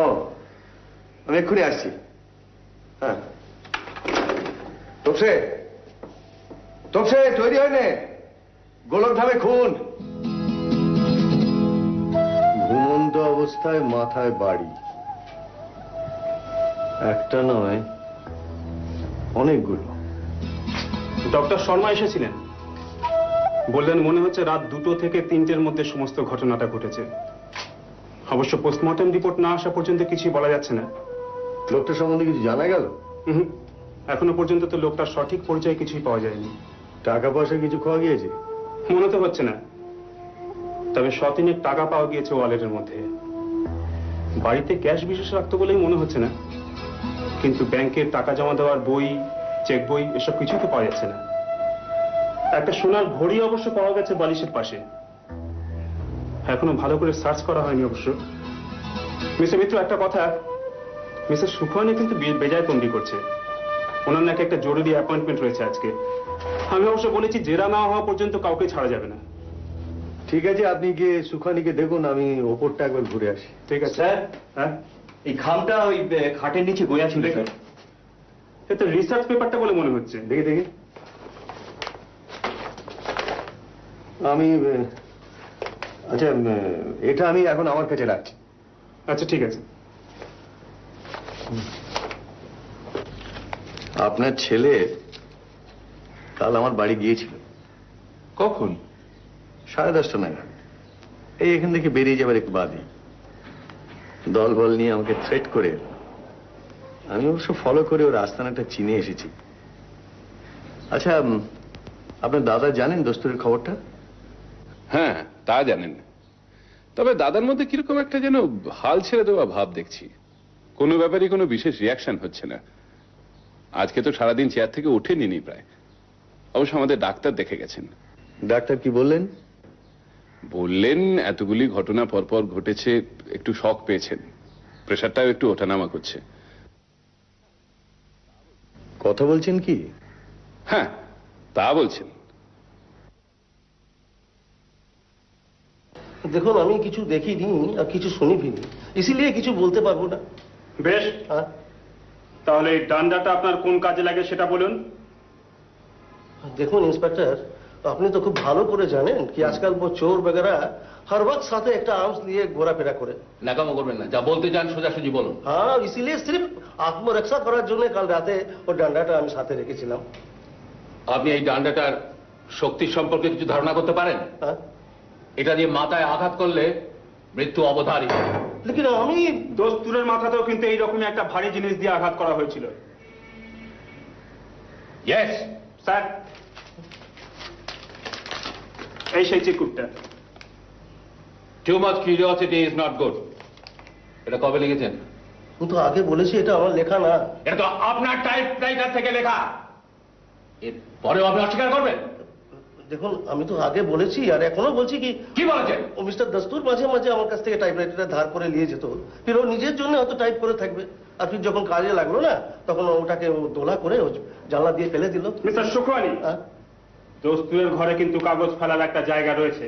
B: ও, আমি এক্ষুনি আসছি। হ্যাঁ, তোপসে তোপসে তৈরি হয় নে, গোলক ধামে খুন। ঘুমন্ত অবস্থায় মাথায় বাড়ি, একটা নয় অনেকগুলো।
J: ডক্টর শর্মা এসেছিলেন, বললেন মনে হচ্ছে রাত 2টো থেকে 3টের মধ্যে সমস্ত ঘটনাটা ঘটেছে। অবশ্য পোস্টমর্টম রিপোর্ট না আসা পর্যন্ত কিছুই বলা যাচ্ছে না।
B: লোকটা সম্বন্ধে কিছু জানা গেল?
J: এখনো পর্যন্ত তো লোকটার সঠিক পরিচয় কিছুই পাওয়া যায়নি।
B: টাকা পয়সা কিছু খাওয়া গিয়েছে?
J: মনে তো হচ্ছে না, তবে 100 টাকা পাওয়া গিয়েছে ওয়ালেটের মধ্যে। বাড়িতে ক্যাশ বিশেষ রাখতো বলেই মনে হচ্ছে না, কিন্তু ব্যাংকে টাকা জমা দেওয়ার বই, চেক বই এসব কিছুই তো পাওয়া যাচ্ছে না। একটা সোনার ঘড়ি অবশ্য পাওয়া গেছে বালিশের পাশে, এখনো ভালো করে সার্চ করা হয়নি অবশ্য। মিস্টার মিত্র, একটা কথা, মিস্টার সুখানি কিন্তু বেজায় তন্ডি করছে। ওনার নাকি একটা জরুরি অ্যাপয়েন্টমেন্ট রয়েছে আজকে। আমি অবশ্য বলেছি জেরা না হওয়া পর্যন্ত কাউকে ছাড়া যাবে না।
B: ঠিক আছে, আপনি গিয়ে সুখানিকে দেখুন, আমি ওপরটা একবার ঘুরে আসি।
J: ঠিক আছে
H: স্যার,
J: হ্যাঁ,
H: এই খামটা ওই খাটের নিচে গোয়া ছিল স্যার।
J: এটা রিসার্চ পেপারটা বলে মনে হচ্ছে।
B: দেখি দেখি। আমি আচ্ছা, এটা আমি এখন আমার কাছে রাখছি।
J: আচ্ছা ঠিক আছে।
B: আপনার ছেলে কাল আমার বাড়ি গিয়েছিল।
A: কখন?
B: 10:30 নাগাদ। এই এখান থেকে বেরিয়ে যাবার একটু বাদে দল বল নিয়ে আমাকে থ্রেট করে, আমি অবশ্য ফলো করে ওর আস্তানাটা চিনে এসেছি। আচ্ছা, আপনার দাদা জানেন দস্তুরের খবরটা?
A: হ্যাঁ, তা জানেন। তবে দাদার মধ্যে কিরকম একটা যেন হাল ছেড়ে দেওয়া ভাব দেখছি। কোনো ব্যাপারে কোনো বিশেষ রিয়াকশন হচ্ছে না। আজকে তো সারাদিন চেয়ার থেকে ওঠেনি প্রায়। অবশ্য আমাদের ডাক্তার দেখে গেছেন।
B: ডাক্তার কি বললেন?
A: বললেন এতগুলি ঘটনা পরপর ঘটেছে, একটু শক পেয়েছেন, প্রেশারটাও একটু ওঠানামা করছে।
B: কথা বলছেন কি?
A: হ্যাঁ, তা বলছেন।
C: দেখুন, আমি কিছু দেখিনি আর কিছু শুনিনি, ইসিলিয়ে কিছু বলতে পারবো না।
J: বেশ, তাহলে এই ডান্ডাটা আপনার কোন কাজে লাগে সেটা বলুন।
C: দেখুন ইন্সপেক্টর, আপনি তো খুব ভালো করে জানেন কি আজকাল वो চোর বগেরা हर वक्त সাথে একটা আর্মস নিয়ে ঘোরাফেরা করে।
K: নাকামো করবেন না, যা বলতে চান সোজাসুজি বলুন।
C: হ্যাঁ, ইসিলিয়ে সির্ফ আত্মরক্ষা করার জন্য কাল রাতে ও ডান্ডাটা আমি সাথে রেখেছিলাম।
K: আপনি এই ডান্ডাটার শক্তি সম্পর্কে কিছু ধারণা করতে পারেন? এটা দিয়ে মাথায় আঘাত করলে মৃত্যু অবধারিত।
C: লেকিন আমি
J: দস্তুরের মাথাতেও কিন্তু এইরকমই একটা ভারী জিনিস দিয়ে আঘাত করা হয়েছিল।
K: ইয়েস
J: স্যার, এই সেই চিরকুটটা।
K: Too much curiosity is not good. এটা কবে লিখেছেন?
C: কিন্তু আগে বলেছি এটা আমার লেখা না।
K: এটা তো আপনার টাইপরাইটার থেকে লেখা। এর পরেও আপনি অস্বীকার করবেন?
C: দেখুন, আমি তো আগে বলেছি আর এখনো বলছি
K: কি বলেছেন?
C: ও মিস্টার দস্তুর মাঝে মাঝে আমার কাছ থেকে টাইপরাইটারটা ধার করে নিয়ে যেত, ফির ও নিজের জন্য হয়তো টাইপ করে থাকবে, আর ফির যখন কাজে লাগলো না তখন ওটাকে ও দোলা করে ও জানলা দিয়ে ফেলে দিল।
J: মিস্টার সুখানি, দস্তুরের ঘরে কিন্তু কাগজ ফেলার একটা জায়গা রয়েছে।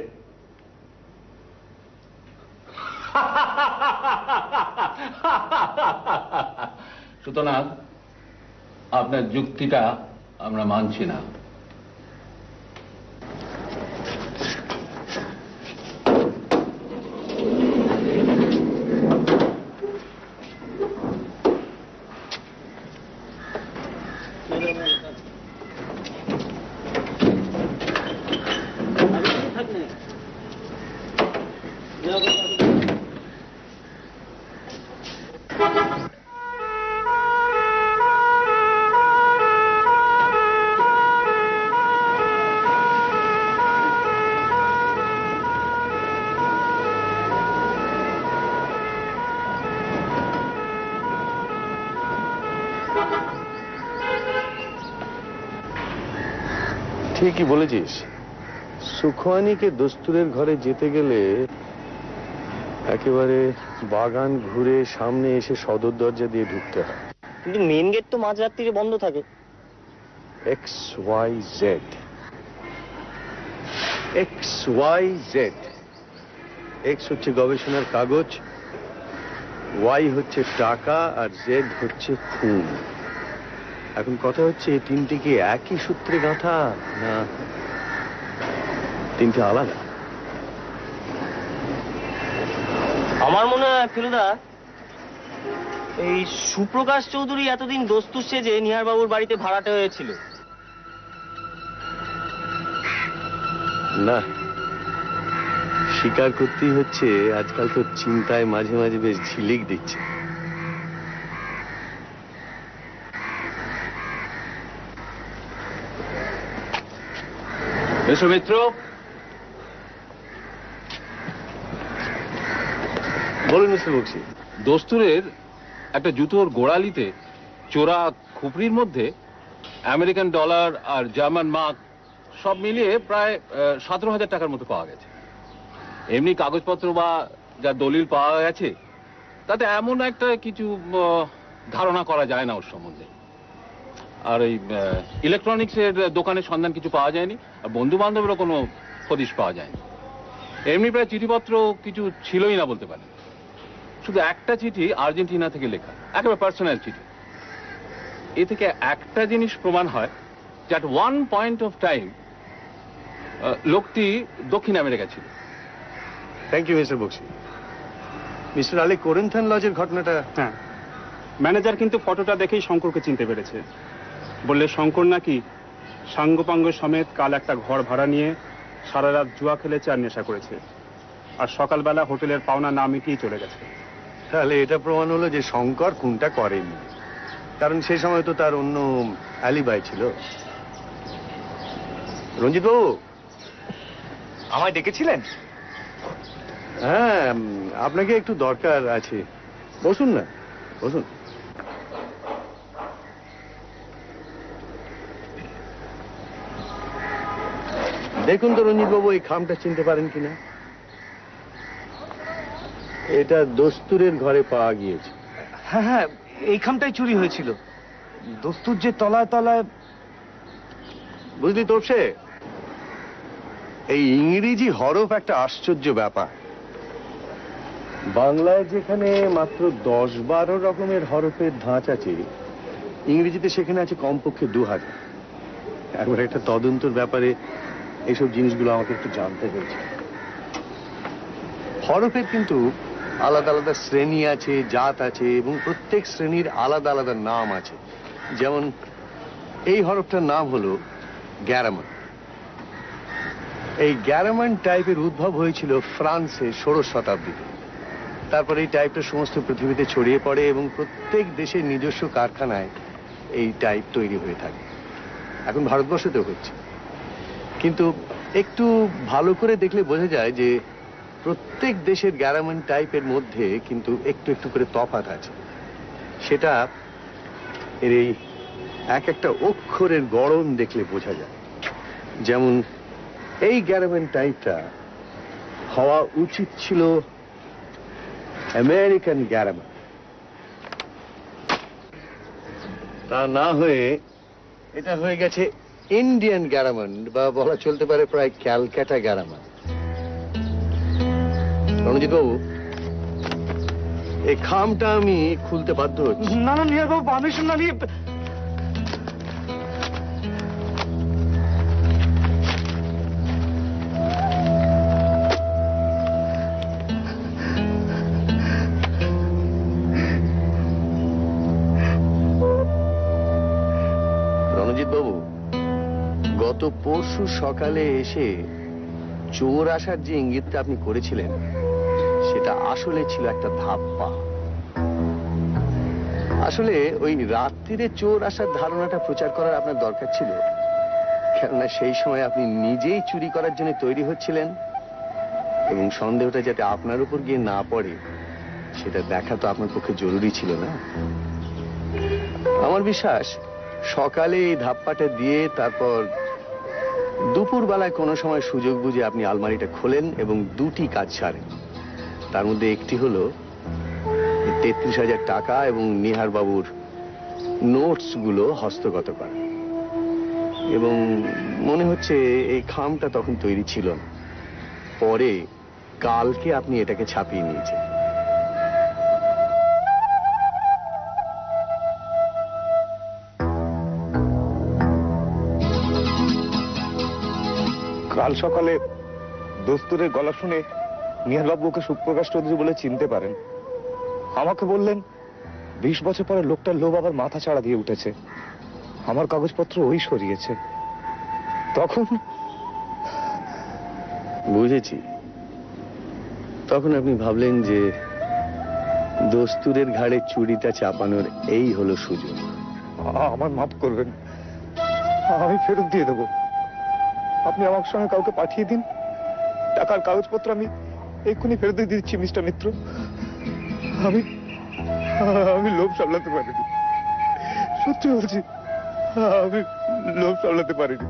K: সুতরাং আপনার যুক্তিটা আমরা মানছি না।
B: ঠিকই বলেছিস। সুখানিকে দস্তুরের ঘরে যেতে গেলে একেবারে বাগান ঘুরে সামনে এসে সদর দরজা দিয়ে ঢুকতে হয়।
H: কিন্তু মেন গেট তো মাঝরাত্রিরে বন্ধ থাকে।
B: XYZ এক্স হচ্ছে গবেষণার কাগজ, ওয়াই হচ্ছে টাকা, আর জেড হচ্ছে খুন। এখন কথা হচ্ছে এই তিনটি কি একই সূত্রে গাঁথা না তিনটে আলাদা?
H: আমার মনে হয় ফেলুদা, এই সুপ্রকাশ চৌধুরী এতদিন দস্তুর সেজে নিহার বাবুর বাড়িতে ভাড়াটে হয়েছিল।
B: না, স্বীকার করতেই হচ্ছে আজকাল তো চিন্তায় মাঝে মাঝে বেশ ঝিলিক দিচ্ছে।
K: এসো মিত্র।
B: বলুন মিস্টার বক্সি।
K: দস্তুরের একটা জুতোর গোড়ালিতে চোরা খুপড়ির মধ্যে আমেরিকান ডলার আর জার্মান মার্ক সব মিলিয়ে প্রায় 17,000 টাকার মতো পাওয়া গেছে। এমনি কাগজপত্র বা যা দলিল পাওয়া গেছে তাতে এমন একটা কিছু ধারণা করা যায় না ওর সম্বন্ধে। আর এই ইলেকট্রনিক্সের দোকানের সন্ধান কিছু পাওয়া যায়নি, আর বন্ধু বান্ধবেরও কোনো হদিশ পাওয়া যায়নি। এমনি প্রায় চিঠিপত্র কিছু ছিলই না বলতে পারেন। শুধু একটা চিঠি আর্জেন্টিনা থেকে লেখা, একেবারে পার্সোনাল চিঠি। এ থেকে একটা জিনিস প্রমাণ হয় যে at one point of time লোকটি দক্ষিণ আমেরিকা ছিল।
B: Thank you mister Bakshi. Mister Ali Corinthian লজের ঘটনাটা?
J: হ্যাঁ, ম্যানেজার কিন্তু ফটোটা দেখেই শঙ্করকে চিনতে পেরেছে। বললে শঙ্কর নাকি সাঙ্গপাঙ্গ সমেত কাল একটা ঘর ভাড়া নিয়ে সারা রাত জুয়া খেলেছে আর নেশা করেছে, আর সকালবেলা হোটেলের পাওনা না মিটিয়ে চলে গেছে।
B: তাহলে এটা প্রমাণ হলো যে শঙ্কর খুনটা করেনি, কারণ সেই সময় তো তার অন্য অ্যালিবাই ছিল। রঞ্জিত বাবু,
H: আমায় ডেকেছিলেন?
B: হ্যাঁ, আপনাকে একটু দরকার আছে। বসুন না, বসুন। দেখুন তো রঞ্জিত বাবু, এই খামটা চিনতে পারেন কিনা? এটা দস্তুরের ঘরে পাওয়া গিয়েছে।
C: হ্যাঁ হ্যাঁ, এই খামটাই চুরি হয়েছিল। দস্তুর যে তলায় তলায়।
B: বুঝলি তোপসে, এই ইংরেজি হরফ একটা আশ্চর্য ব্যাপার। বাংলায় যেখানে মাত্র 10-12 রকমের হরফের ধাঁচ আছে, ইংরেজিতে সেখানে আছে কমপক্ষে 2000। একবার একটা তদন্তর ব্যাপারে এইসব জিনিসগুলো আমাকে একটু জানতে হয়েছে। হরফের কিন্তু আলাদা আলাদা শ্রেণী আছে, জাত আছে, এবং প্রত্যেক শ্রেণীর আলাদা আলাদা নাম আছে। যেমন এই হরফটার নাম হলো গ্যারামান। এই গ্যারামান টাইপের উদ্ভব হয়েছিল ফ্রান্সে 16 শতাব্দীতে। তারপরে এই টাইপটা সমস্ত পৃথিবীতে ছড়িয়ে পড়ে এবং প্রত্যেক দেশের নিজস্ব কারখানায় এই টাইপ তৈরি হয়ে থাকে। এখন ভারতবর্ষতেও হচ্ছে, কিন্তু একটু ভালো করে দেখলে বোঝা যায় যে প্রত্যেক দেশের গ্যারামান টাইপের মধ্যে কিন্তু একটু একটু করে তফাৎ আছে। সেটা এর এই এক একটা অক্ষরের গড়ন দেখলে বোঝা যায়। যেমন এই গ্যারামান টাইপটা হওয়া উচিত ছিল আমেরিকান গ্যারামান, তা না হয়ে এটা হয়ে গেছে ইন্ডিয়ান গ্যারামান, বা বলা চলতে পারে প্রায় ক্যালকাটা গ্যারামান। রণজিৎ বাবু, এই খামটা আমি খুলতে বাধ্য হচ্ছি।
C: না না নিহার বাবু, পারমিশন না নিয়ে।
B: রণজিৎ বাবু, গত পরশু সকালে এসে চোর আসার যে ইঙ্গিতটা আপনি করেছিলেন, সেটা আসলে ছিল একটা ধাপ্পা। আসলে ওই রাত্রিরে চোর আসার ধারণাটা প্রচার করার আপনার দরকার ছিল, কেননা সেই সময় আপনি নিজেই চুরি করার জন্য তৈরি হচ্ছিলেন, এবং সন্দেহটা যাতে আপনার উপর গিয়ে না পড়ে সেটা দেখা তো আপনার পক্ষে জরুরি ছিল না। আমার বিশ্বাস সকালে এই ধাপ্পাটা দিয়ে তারপর দুপুর বেলায় কোনো সময় সুযোগ বুঝে আপনি আলমারিটা খোলেন এবং দুটি কাজ সারেন। তার মধ্যে একটি হলো 33,000 টাকা এবং নিহার বাবুর নোটস গুলো হস্তগত করা। এবং মনে হচ্ছে এই খামটা তখন তৈরি ছিল না। পরে কালকে আপনি এটাকে ছাপিয়ে নিয়েছেন।
L: কাল সকালে দস্তুরের গলা শুনে নিহারবাবু ওকে সুপ্রকাশ চৌধুরী বলে চিনতে পারেন। আমাকে বললেন 20 বছর পরে লোকটার লোভ আবার মাথা ছাড়া দিয়ে উঠেছে, আমার কাগজপত্র ওই সরিয়েছে। তখন
B: বুঝেছি, তখন আপনি ভাবলেন যে দস্তুরের ঘাড়ে চুরিটা চাপানোর এই হলো সুযোগ।
L: আমার মাফ করবেন, আমি ফেরত দিয়ে দেবো। আপনি আমার সঙ্গে কাউকে পাঠিয়ে দিন, টাকার কাগজপত্র আমি এক্ষুনি ফেরত দিয়ে দিচ্ছি মিস্টার মিত্র। আমি লোভ সামলাতে পারিনি, সত্যি বলছি, আমি লোভ সামলাতে পারিনি।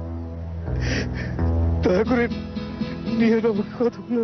L: দয়া করে নিয়ে আমাকে কথাগুলো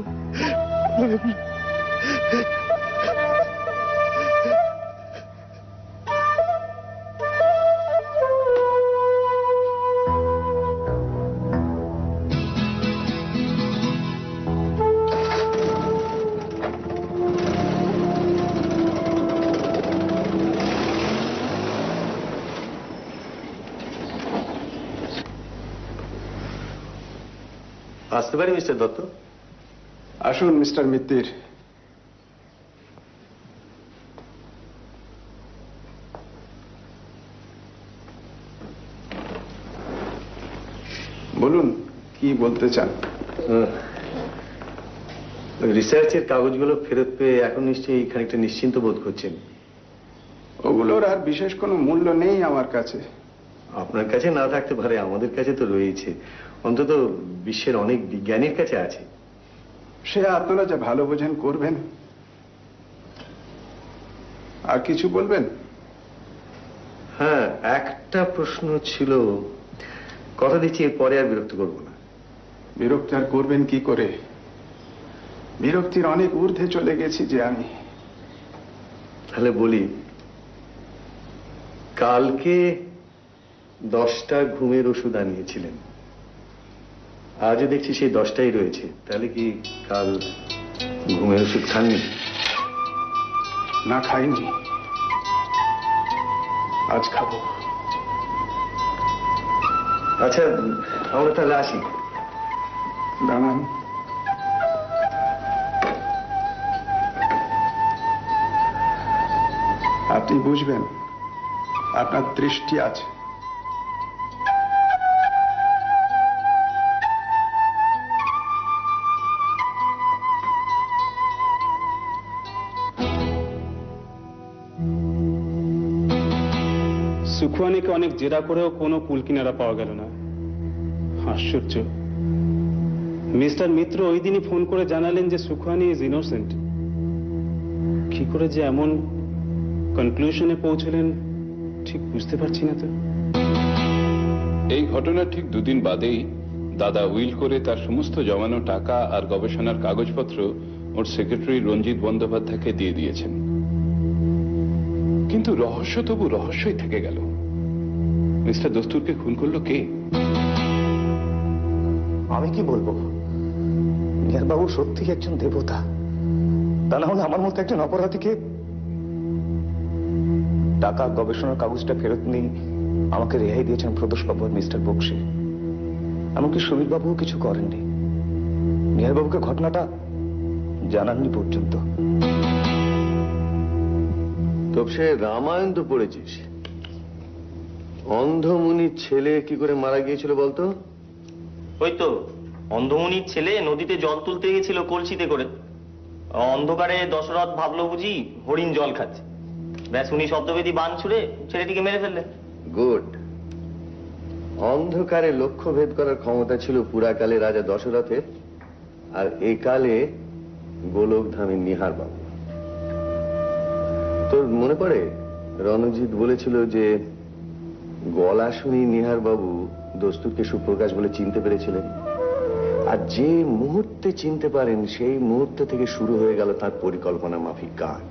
B: আসতে পারি মিস্টার দত্ত?
D: আসুন মিস্টার মিত্তির। বলুন কি বলতে চান?
B: রিসার্চের কাগজগুলো ফেরত পেয়ে এখন নিশ্চয়ই খানিকটা নিশ্চিন্ত বোধ করছেন।
D: ওগুলোর আর বিশেষ কোনো মূল্য নেই আমার কাছে।
B: আপনার কাছে না থাকতে পারে, আমাদের কাছে তো রয়েছে, অন্তত বিশ্বের অনেক বিজ্ঞানীর কাছে আছে।
D: সে আপনারা যা ভালো বোঝেন করবেন। আর কিছু বলবেন?
B: হ্যাঁ, একটা প্রশ্ন ছিল, কথা দিচ্ছি এরপরে আর বিরক্ত করবো না।
D: বিরক্ত আর করবেন কি করে? বিরক্তির অনেক ঊর্ধ্বে চলে গেছি যে আমি।
B: তাহলে বলি, কালকে 10টা ঘুমের ওষুধ আনিয়েছিলেন, আজও দেখছি সেই 10টাই রয়েছে। তাহলে কি কাল ঘুমের ওষুধ খাননি?
D: না, খাইনি, আজ খাবো।
B: আচ্ছা, আমরা তাহলে আসি।
D: দাঁড়ান, আপনি বুঝবেন, আপনার দৃষ্টি আছে।
J: সুখুয়ানিকে অনেক জেরা করেও কোনো কুল কিনারা পাওয়া গেল না। আশ্চর্য, মিস্টার মিত্র ওই দিনই ফোন করে জানালেন যে সুখুয়ানি ইজ ইনোসেন্ট। কি করে যে এমন কনক্লুশনে পৌঁছলেন ঠিক বুঝতে পারছি না তো।
A: এই ঘটনার ঠিক 2 দিন বাদেই দাদা উইল করে তার সমস্ত জমানো টাকা আর গবেষণার কাগজপত্র ওর সেক্রেটারি রঞ্জিত বন্দ্যোপাধ্যায়কে দিয়ে দিয়েছেন। কিন্তু রহস্য তবু রহস্যই থেকে গেল। মিস্টার দস্তুরকে খুন করলো কে?
L: আমি কি বলবো, নিহারবাবু সত্যি একজন দেবতা। তা না হলে আমার মতো একজন অপরাধীকে টাকা গবেষণার কাগজটা ফেরত নিয়ে আমাকে রেহাই দিয়েছেন প্রদোষবাবু আর মিস্টার বক্সি। এমনকি সুবীরবাবুও কিছু করেননি, নিহারবাবুকে ঘটনাটা জানাননি পর্যন্ত।
B: তবে সে রামায়ণ তো পড়েছিস, অন্ধমুনির ছেলে কি করে মারা গিয়েছিল বলতো?
H: ওই তো অন্ধমুনির ছেলে নদীতে জল তুলতে গেছিল কলসিতে করে, অন্ধকারে দশরথ ভাবলো বুঝি হরিণ জল খাচ্ছে, ব্যাস উনি শব্দবেদী বান ছুড়ে ছেলেটিকে মেরে ফেললেন।
B: গুড। অন্ধকারে লক্ষ্য ভেদ করার ক্ষমতা ছিল পুরাকালে রাজা দশরথের, আর একালে গোলকধামী নিহারবাবু। তোর মনে পড়ে রণজিৎ বলেছিল যে গলা শুনি নিহারবাবু দস্তুরকে সুপ্রকাশ বলে চিনতে পেরেছিলেন, আর যে মুহূর্তে চিনতে পারেন সেই মুহূর্ত থেকে শুরু হয়ে গেল তার পরিকল্পনা মাফিক কাজ।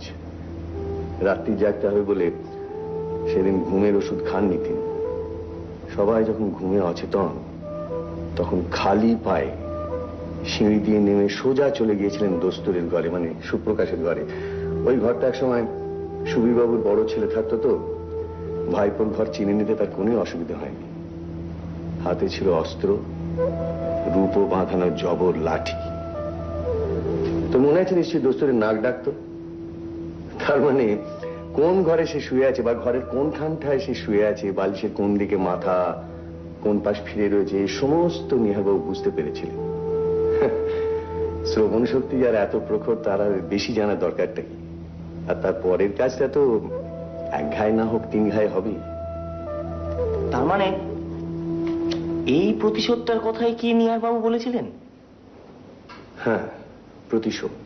B: রাত্রি জাগতে হবে বলে সেদিন ঘুমের ওষুধ খাননি তিনি। সবাই যখন ঘুমে অচেতন, তখন খালি পায়ে সিঁড়ি দিয়ে নেমে সোজা চলে গিয়েছিলেন দস্তুরের ঘরে, মানে সুপ্রকাশের ঘরে। ওই ঘরটা এক সময় সুবীরবাবুর বড় ছেলে থাকতো, তো ভাইপোর ঘর চিনে নিতে তার কোনো অসুবিধা হয়নি। হাতে ছিল অস্ত্র, রূপো বাঁধানো জবর লাঠি। তো মনে আছে নিশ্চয়ই দস্তুরের নাক ডাকতো। তার মানে কোন ঘরে সে শুয়ে আছে বা ঘরের কোনখানটায় সে শুয়ে আছে, বালিশের কোন দিকে মাথা, কোন পাশ ফিরে রয়েছে, এই সমস্ত নিহারবাবু বুঝতে পেরেছিলেন। শ্রবণ শক্তি যার এত প্রখর, তার আর বেশি জানার দরকারটা কি? আর তার পরের কাজটা তো এক ঘায় না হোক 3 ঘায় হবে।
H: তার মানে এই প্রতিশোধটার কথাই কি নিহার বাবু বলেছিলেন?
B: হ্যাঁ, প্রতিশোধ,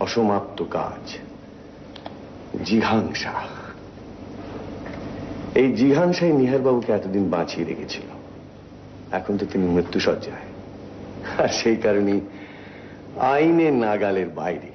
B: অসমাপ্ত কাজ, জিঘাংসা। এই জিঘাংসাই নিহারবাবুকে এতদিন বাঁচিয়ে রেখেছিল। এখন তো তিনি মৃত্যুশয্যায়, আর সেই কারণেই আইনের নাগালের বাইরে।